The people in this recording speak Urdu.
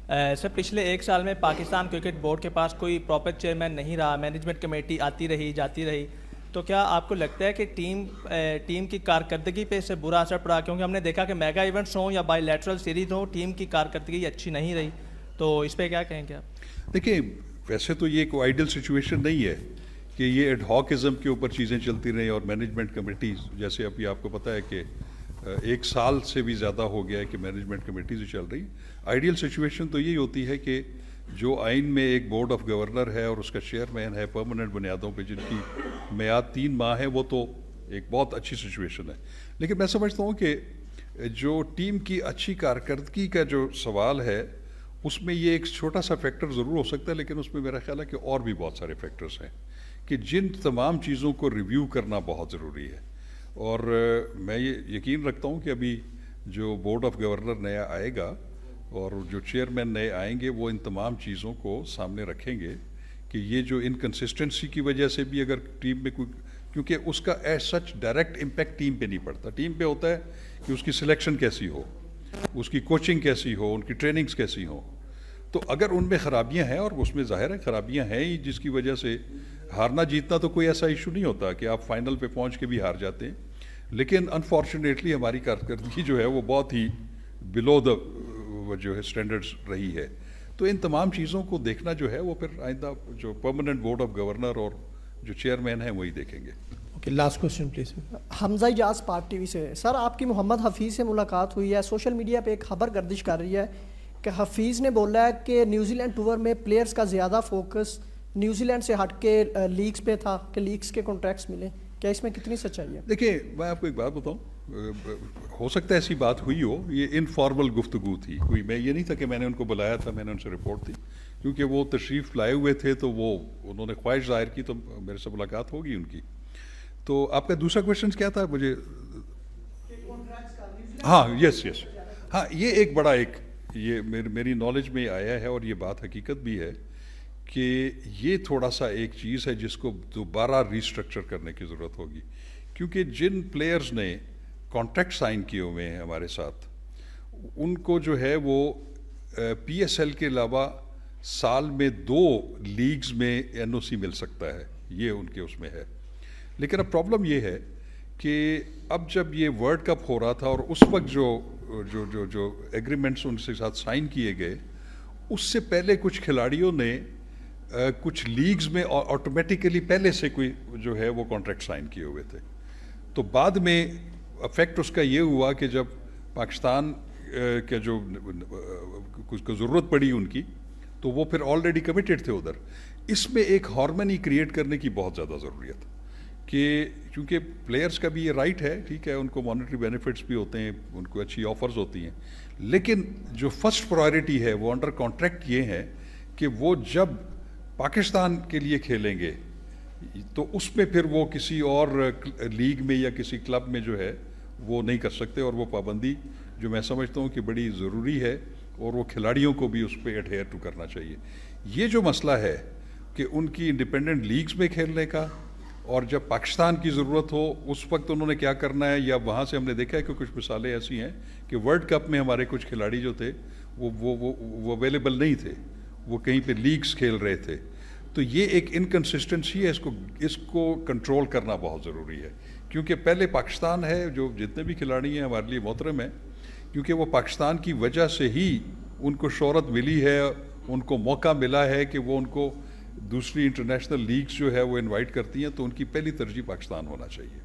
سر پچھلے ایک سال میں پاکستان کرکٹ بورڈ کے پاس کوئی پراپر چیئرمین نہیں رہا، مینجمنٹ کمیٹی آتی رہی جاتی رہی، تو کیا آپ کو لگتا ہے کہ ٹیم کی کارکردگی پہ اس سے برا اثر پڑا؟ کیونکہ ہم نے دیکھا کہ میگا ایونٹس ہوں یا بائی لیٹرل سیریز ہوں، ٹیم کی کارکردگی اچھی نہیں رہی، تو اس پہ کیا کہیں گے آپ؟ دیکھیں، ویسے تو یہ کوئی آئیڈل سچویشن نہیں ہے کہ یہ ایڈ ہاکزم کے اوپر چیزیں چلتی رہیں اور مینجمنٹ کمیٹیز، جیسے ابھی آپ کو پتہ ہے کہ ایک سال سے بھی زیادہ ہو گیا ہے کہ مینجمنٹ کمیٹیز چل رہی. آئیڈیل سچویشن تو یہی ہوتی ہے کہ جو آئین میں ایک بورڈ آف گورنر ہے اور اس کا چیئرمین ہے پرماننٹ بنیادوں پہ، جن کی میعاد 3 ماہ ہے، وہ تو ایک بہت اچھی سچویشن ہے. لیکن میں سمجھتا ہوں کہ جو ٹیم کی اچھی کارکردگی کا جو سوال ہے، اس میں یہ ایک چھوٹا سا فیکٹر ضرور ہو سکتا ہے، لیکن اس میں میرا خیال ہے کہ اور بھی بہت سارے فیکٹرز ہیں کہ جن تمام چیزوں کو ریویو کرنا بہت ضروری ہے. اور میں یہ یقین رکھتا ہوں کہ ابھی جو بورڈ آف گورنر نیا آئے گا اور جو چیئرمین نئے آئیں گے، وہ ان تمام چیزوں کو سامنے رکھیں گے کہ یہ جو انکنسسٹنسی کی وجہ سے بھی اگر ٹیم میں کوئی، کیونکہ اس کا as such direct impact team پہ نہیں پڑتا. ٹیم پہ ہوتا ہے کہ اس کی سلیکشن کیسی ہو، اس کی کوچنگ کیسی ہو، ان کی ٹریننگز کیسی ہوں. تو اگر ان میں خرابیاں ہیں، اور اس میں ظاہر ہے خرابیاں ہیں ہی، جس کی وجہ سے ہارنا جیتنا تو کوئی ایسا ایشو نہیں ہوتا کہ آپ فائنل پہ پہنچ کے بھی ہار جاتے ہیں، لیکن انفارچونیٹلی ہماری کارکردگی جو ہے وہ بہت ہی بلو دا جو ہے اسٹینڈرڈز رہی ہے. تو ان تمام چیزوں کو دیکھنا جو ہے وہ پھر آئندہ جو پرماننٹ بورڈ آف گورنر اور جو چیئرمین ہیں وہی دیکھیں گے. Okay, last question please. Hamza Ijaz Pak T V سے. سر، آپ کی محمد حفیظ سے ملاقات ہوئی ہے، سوشل میڈیا پہ ایک خبر گردش کر رہی ہے کہ حفیظ نے بولا ہے کہ نیوزی لینڈ ٹور میں پلیئرز کا زیادہ فوکس نیوزی لینڈ سے ہٹ کے لیگز پہ تھا کہ لیگز کے کانٹریکٹس ملیں. کیا اس میں کتنی سچائی ہے؟ دیکھیں، میں آپ کو ایک بات بتاؤں، ہو سکتا ہے ایسی بات ہوئی ہو، یہ انفارمل گفتگو تھی، کوئی میں یہ نہیں تھا کہ میں نے ان کو بلایا تھا، میں نے ان سے رپورٹ دی. کیونکہ وہ تشریف لائے ہوئے تھے تو وہ انہوں نے خواہش ظاہر کی تو میرے سے ملاقات ہوگی ان کی. تو آپ کا دوسرا کویشچن کیا تھا مجھے؟ ہاں، یس، ہاں، یہ ایک بڑا یہ میری نالج میں آیا ہے اور یہ بات حقیقت بھی ہے کہ یہ تھوڑا سا ایک چیز ہے جس کو دوبارہ ریسٹرکچر کرنے کی ضرورت ہوگی. کیونکہ جن پلیئرز نے کانٹریکٹ سائن کیے ہوئے ہیں ہمارے ساتھ، ان کو جو ہے وہ پی ایس ایل کے علاوہ سال میں 2 لیگز میں این او سی مل سکتا ہے، یہ ان کے اس میں ہے. لیکن اب پرابلم یہ ہے کہ اب جب یہ ورلڈ کپ ہو رہا تھا اور اس وقت جو ایگریمنٹس ان کے ساتھ سائن کیے گئے، اس سے پہلے کچھ کھلاڑیوں نے کچھ لیگز میں آٹومیٹیکلی پہلے سے کوئی جو ہے وہ کانٹریکٹ سائن کیے ہوئے تھے. تو بعد میں افیکٹ اس کا یہ ہوا کہ جب پاکستان کے جو کچھ کو ضرورت پڑی ان کی، تو وہ پھر آلریڈی کمیٹڈ تھے ادھر. اس میں ایک ہارمنی کریٹ کرنے کی بہت زیادہ ضروریت کہ چونکہ پلیئرز کا بھی یہ رائٹ ہے، ٹھیک ہے، ان کو مانیٹری بینیفٹس بھی ہوتے ہیں، ان کو اچھی آفرز ہوتی ہیں، لیکن جو فرسٹ پرائرٹی ہے وہ انڈر کانٹریکٹ یہ ہے کہ وہ جب پاکستان کے لیے کھیلیں گے تو اس میں پھر وہ کسی اور لیگ میں یا کسی کلب میں جو ہے وہ نہیں کر سکتے. اور وہ پابندی جو میں سمجھتا ہوں کہ بڑی ضروری ہے، اور وہ کھلاڑیوں کو بھی اس پہ ایڈہیئر ٹو کرنا چاہیے. یہ جو مسئلہ ہے کہ ان کی انڈیپینڈنٹ لیگز میں کھیلنے کا، اور جب پاکستان کی ضرورت ہو اس وقت انہوں نے کیا کرنا ہے، یا وہاں سے ہم نے دیکھا ہے کہ کچھ مثالیں ایسی ہیں کہ ورلڈ کپ میں ہمارے کچھ کھلاڑی جو تھے وہ اویلیبل نہیں تھے، وہ کہیں پہ لیگز کھیل رہے تھے. تو یہ ایک انکنسسٹنسی ہے، اس کو کنٹرول کرنا بہت ضروری ہے. کیونکہ پہلے پاکستان ہے، جو جتنے بھی کھلاڑی ہیں ہمارے لیے محترم ہیں، کیونکہ وہ پاکستان کی وجہ سے ہی ان کو شہرت ملی ہے، ان کو موقع ملا ہے کہ وہ ان کو دوسری انٹرنیشنل لیگز جو ہے وہ انوائٹ کرتی ہیں، تو ان کی پہلی ترجیح پاکستان ہونا چاہیے.